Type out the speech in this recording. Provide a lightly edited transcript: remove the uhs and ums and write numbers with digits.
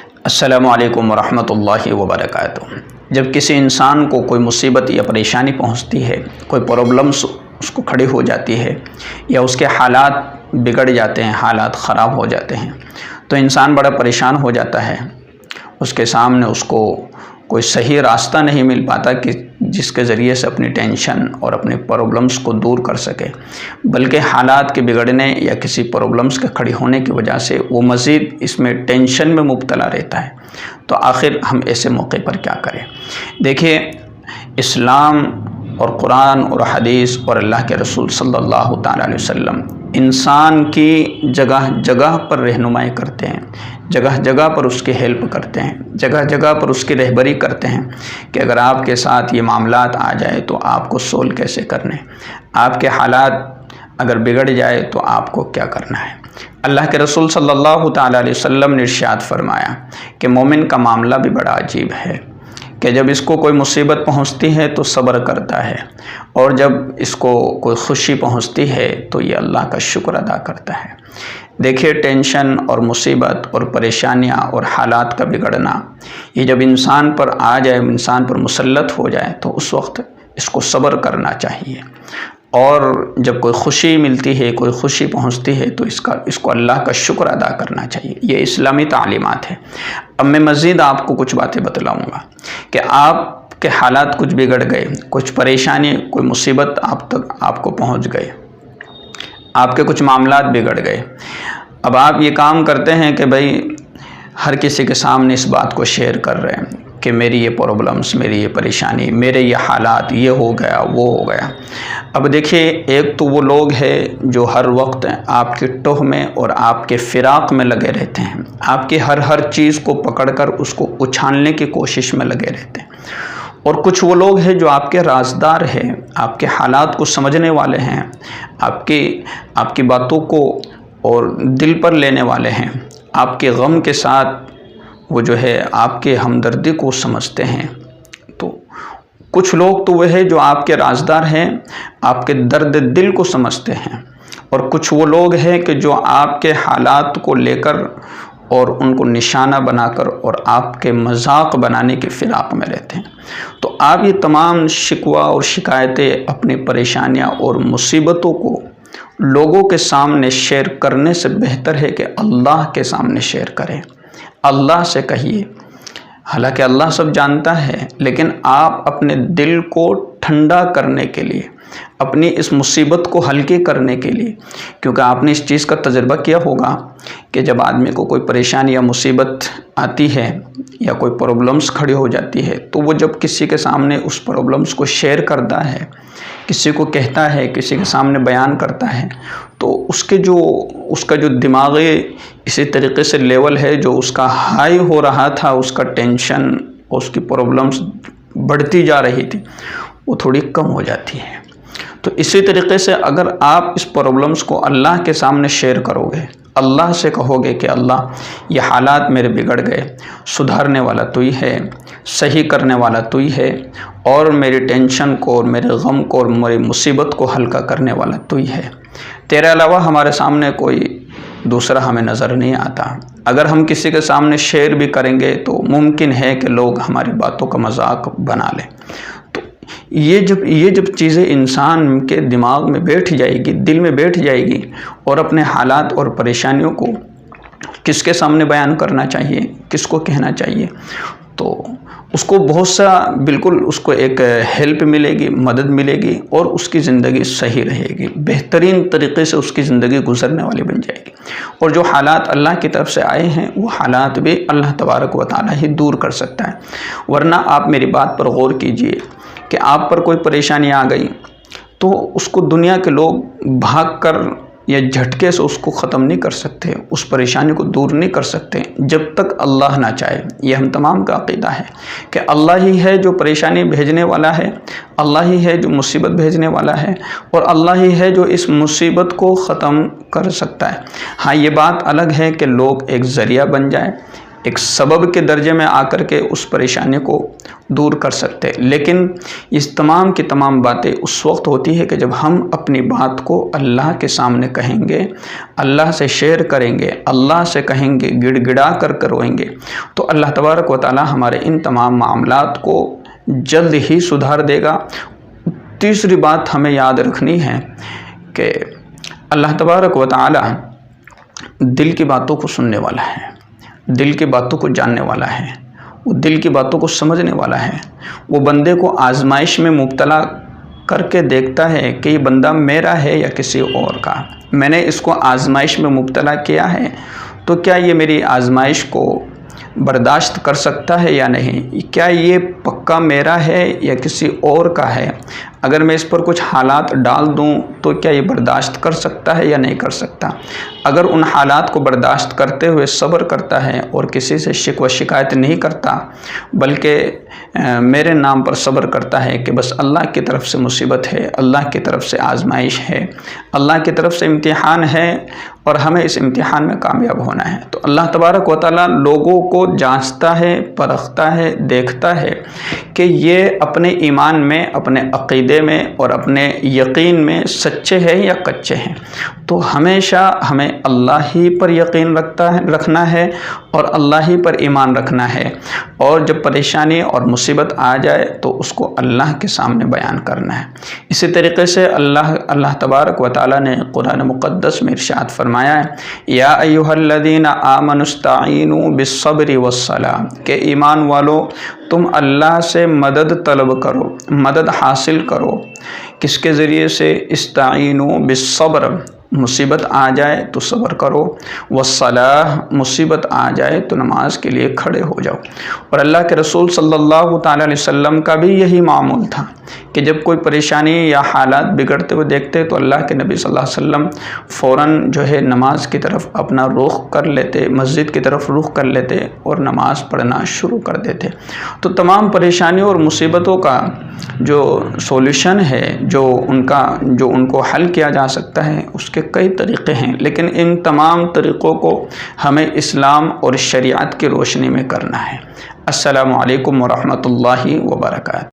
السلام علیکم ورحمۃ اللہ وبرکاتہ۔ جب کسی انسان کو کوئی مصیبت یا پریشانی پہنچتی ہے، کوئی پرابلمس اس کو کھڑی ہو جاتی ہے یا اس کے حالات بگڑ جاتے ہیں، حالات خراب ہو جاتے ہیں، تو انسان بڑا پریشان ہو جاتا ہے۔ اس کے سامنے اس کو کوئی صحیح راستہ نہیں مل پاتا کہ جس کے ذریعے سے اپنی ٹینشن اور اپنے پرابلمس کو دور کر سکے، بلکہ حالات کے بگڑنے یا کسی پرابلمس کے کھڑی ہونے کی وجہ سے وہ مزید اس میں ٹینشن میں مبتلا رہتا ہے۔ تو آخر ہم ایسے موقع پر کیا کریں؟ دیکھیے، اسلام اور قرآن اور حدیث اور اللہ کے رسول صلی اللہ تعالیٰ علیہ وسلم انسان کی جگہ جگہ پر رہنمائی کرتے ہیں، جگہ جگہ پر اس کی ہیلپ کرتے ہیں، جگہ جگہ پر اس کی رہبری کرتے ہیں کہ اگر آپ کے ساتھ یہ معاملات آ جائے تو آپ کو سولو کیسے کرنے، آپ کے حالات اگر بگڑ جائے تو آپ کو کیا کرنا ہے۔ اللہ کے رسول صلی اللہ تعالیٰ علیہ وسلم نے ارشاد فرمایا کہ مومن کا معاملہ بھی بڑا عجیب ہے کہ جب اس کو کوئی مصیبت پہنچتی ہے تو صبر کرتا ہے، اور جب اس کو کوئی خوشی پہنچتی ہے تو یہ اللہ کا شکر ادا کرتا ہے۔ دیکھیے، ٹینشن اور مصیبت اور پریشانیاں اور حالات کا بگڑنا یہ جب انسان پر آ جائے، انسان پر مسلط ہو جائے، تو اس وقت اس کو صبر کرنا چاہیے، اور جب کوئی خوشی ملتی ہے، کوئی خوشی پہنچتی ہے تو اس کو اللہ کا شکر ادا کرنا چاہیے۔ یہ اسلامی تعلیمات ہے۔ اب میں مزید آپ کو کچھ باتیں بتلاؤں گا کہ آپ کے حالات کچھ بگڑ گئے، کچھ پریشانی، کوئی مصیبت آپ کو پہنچ گئے، آپ کے کچھ معاملات بگڑ گئے۔ اب آپ یہ کام کرتے ہیں کہ بھائی ہر کسی کے سامنے اس بات کو شیئر کر رہے ہیں کہ میری یہ پرابلمس، میری یہ پریشانی، میرے یہ حالات، یہ ہو گیا، وہ ہو گیا۔ اب دیکھیے، ایک تو وہ لوگ ہیں جو ہر وقت آپ کی ٹوہ میں اور آپ کے فراق میں لگے رہتے ہیں، آپ کی ہر چیز کو پکڑ کر اس کو اچھالنے کی کوشش میں لگے رہتے ہیں، اور کچھ وہ لوگ ہیں جو آپ کے رازدار ہیں، آپ کے حالات کو سمجھنے والے ہیں، آپ کی باتوں کو اور دل پر لینے والے ہیں، آپ کے غم کے ساتھ وہ جو ہے آپ کے ہمدردی کو سمجھتے ہیں۔ تو کچھ لوگ تو وہ ہے جو آپ کے رازدار ہیں، آپ کے درد دل کو سمجھتے ہیں، اور کچھ وہ لوگ ہیں کہ جو آپ کے حالات کو لے کر اور ان کو نشانہ بنا کر اور آپ کے مذاق بنانے کے فراق میں رہتے ہیں۔ تو آپ یہ تمام شکوہ اور شکایتیں، اپنی پریشانیاں اور مصیبتوں کو لوگوں کے سامنے شیئر کرنے سے بہتر ہے کہ اللہ کے سامنے شیئر کریں، اللہ سے کہیے۔ حالانکہ اللہ سب جانتا ہے، لیکن آپ اپنے دل کو ٹھنڈا کرنے کے لیے، اپنی اس مصیبت کو ہلکے کرنے کے لیے، کیونکہ آپ نے اس چیز کا تجربہ کیا ہوگا کہ جب آدمی کو کوئی پریشانی یا مصیبت آتی ہے یا کوئی پرابلمس کھڑی ہو جاتی ہے، تو وہ جب کسی کے سامنے اس پرابلمس کو شیئر کرتا ہے، کسی کو کہتا ہے، کسی کے سامنے بیان کرتا ہے، تو اس کا جو دماغی اسی طریقے سے لیول ہے، جو اس کا ہائی ہو رہا تھا، اس کا ٹینشن اور اس کی پرابلمس بڑھتی جا رہی تھی، وہ تھوڑی کم ہو جاتی ہے۔ تو اسی طریقے سے اگر آپ اس پرابلمس کو اللہ کے سامنے شیئر کرو گے، اللہ سے کہو گے کہ اللہ یہ حالات میرے بگڑ گئے، سدھارنے والا تو ہی ہے، صحیح کرنے والا تو ہی ہے، اور میری ٹینشن کو اور میرے غم کو اور میری مصیبت کو ہلکا کرنے والا تو ہی ہے، تیرے علاوہ ہمارے سامنے کوئی دوسرا ہمیں نظر نہیں آتا۔ اگر ہم کسی کے سامنے شیئر بھی کریں گے تو ممکن ہے کہ لوگ ہماری باتوں کا مذاق بنا لیں۔ تو یہ جب چیزیں انسان کے دماغ میں بیٹھ جائے گی، دل میں بیٹھ جائے گی، اور اپنے حالات اور پریشانیوں کو کس کے سامنے بیان کرنا چاہیے، کس کو کہنا چاہیے، تو اس کو بہت سا بالکل اس کو ایک ہیلپ ملے گی، مدد ملے گی، اور اس کی زندگی صحیح رہے گی، بہترین طریقے سے اس کی زندگی گزرنے والی بن جائے گی، اور جو حالات اللہ کی طرف سے آئے ہیں وہ حالات بھی اللہ تبارک و تعالی ہی دور کر سکتا ہے۔ ورنہ آپ میری بات پر غور کیجئے کہ آپ پر کوئی پریشانی آ گئی تو اس کو دنیا کے لوگ بھاگ کر یا جھٹکے سے اس کو ختم نہیں کر سکتے، اس پریشانی کو دور نہیں کر سکتے جب تک اللہ نہ چاہے۔ یہ ہم تمام کا عقیدہ ہے کہ اللہ ہی ہے جو پریشانی بھیجنے والا ہے، اللہ ہی ہے جو مصیبت بھیجنے والا ہے، اور اللہ ہی ہے جو اس مصیبت کو ختم کر سکتا ہے۔ ہاں، یہ بات الگ ہے کہ لوگ ایک ذریعہ بن جائیں، ایک سبب کے درجے میں آ کر کے اس پریشانی کو دور کر سکتے، لیکن اس تمام کی تمام باتیں اس وقت ہوتی ہے کہ جب ہم اپنی بات کو اللہ کے سامنے کہیں گے، اللہ سے شیئر کریں گے، اللہ سے کہیں گے، گڑ گڑا کر روئیں گے، تو اللہ تبارک و تعالی ہمارے ان تمام معاملات کو جلد ہی سدھار دے گا۔ تیسری بات ہمیں یاد رکھنی ہے کہ اللہ تبارک و تعالی دل کی باتوں کو سننے والا ہے، دل کی باتوں کو جاننے والا ہے، وہ دل کی باتوں کو سمجھنے والا ہے۔ وہ بندے کو آزمائش میں مبتلا کر کے دیکھتا ہے کہ یہ بندہ میرا ہے یا کسی اور کا، میں نے اس کو آزمائش میں مبتلا کیا ہے تو کیا یہ میری آزمائش کو برداشت کر سکتا ہے یا نہیں، کیا یہ پکا میرا ہے یا کسی اور کا ہے، اگر میں اس پر کچھ حالات ڈال دوں تو کیا یہ برداشت کر سکتا ہے یا نہیں کر سکتا۔ اگر ان حالات کو برداشت کرتے ہوئے صبر کرتا ہے اور کسی سے شکوہ شکایت نہیں کرتا، بلکہ میرے نام پر صبر کرتا ہے کہ بس اللہ کی طرف سے مصیبت ہے، اللہ کی طرف سے آزمائش ہے، اللہ کی طرف سے امتحان ہے اور ہمیں اس امتحان میں کامیاب ہونا ہے، تو اللہ تبارک و تعالیٰ لوگوں کو جانچتا ہے، پرکھتا ہے، دیکھتا ہے کہ یہ اپنے ایمان میں، اپنے عقیدے میں اور اپنے یقین میں سچے ہیں یا کچے ہیں۔ تو ہمیشہ ہمیں اللہ ہی پر یقین رکھنا ہے اور اللہ ہی پر ایمان رکھنا ہے، اور جب پریشانی اور مصیبت آ جائے تو اس کو اللہ کے سامنے بیان کرنا ہے۔ اسی طریقے سے اللہ تبارک و تعالیٰ نے قرآن مقدس میں ارشاد فرمایا ہے، یا ایھا الذین آمنوا استعینوا بالصبر والصلاۃ، کہ ایمان والو تم اللہ سے مدد طلب کرو، مدد حاصل کرو، کس کے ذریعے سے؟ استعینوا بالصبر، مصیبت آ جائے تو صبر کرو، والصلاۃ، مصیبت آ جائے تو نماز کے لیے کھڑے ہو جاؤ۔ اور اللہ کے رسول صلی اللہ تعالیٰ علیہ وسلم کا بھی یہی معمول تھا کہ جب کوئی پریشانی یا حالات بگڑتے ہوئے دیکھتے تو اللہ کے نبی صلی اللہ علیہ وسلم فوراً نماز کی طرف اپنا رخ کر لیتے، مسجد کی طرف رخ کر لیتے اور نماز پڑھنا شروع کر دیتے۔ تو تمام پریشانیوں اور مصیبتوں کا جو سولوشن ہے، جو ان کو حل کیا جا سکتا ہے، اس کے کئی طریقے ہیں، لیکن ان تمام طریقوں کو ہمیں اسلام اور شریعت کی روشنی میں کرنا ہے۔ السلام علیکم ورحمۃ اللہ وبرکاتہ۔